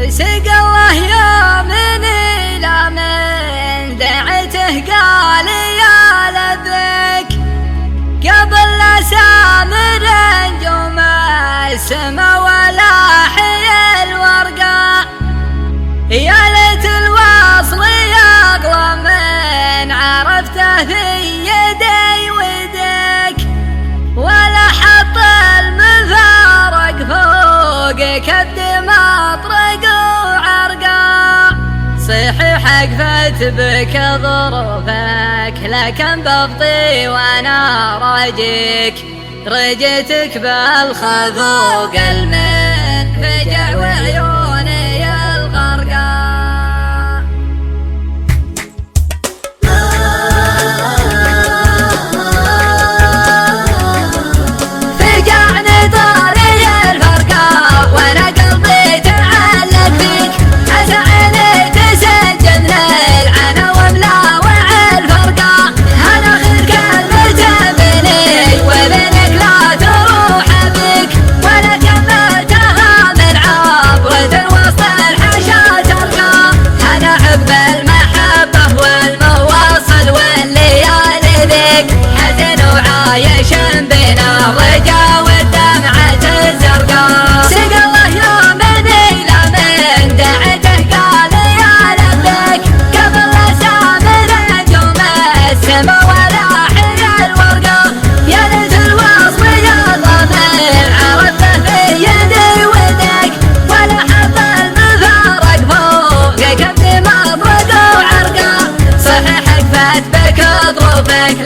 سقى الله يوم إلى من دعته قال يا لبيك قبل لا سامر نجوم السما ولا حي الورقة يا ليت الوصل يقلى من عرفته في يدي وديك ولا حط المفارق فوق كبد مطرق وعرقا صحيح قفت بك ظروفك لكن ببطي وانا راجيك رجيتك بالخذوق المن فجع وعيوني الغرقا فجعني طاري الفرقا وانا قلبي تعلق فيك عسى عيني تسجن للعنا وملاوع الفرقا انا خير كلمة بيني وبينك لا تروح بك ولا كملتها من عبرة وسط الحشا ترقى انا حب المحبة والمواصل والليالي ذيك حزن وعايش بين الرجا والدمعة الزرقاء سقى الله يوم إلى من دعته قال يا لبيك قبل لا سامر نجوم السما ولا حي الورقة يا ليت الوصل يقلى من عرفته في يدي وديك ولا حط المفارق فوق كبد مطرق وعرقا صحيح قفت بك ظروفك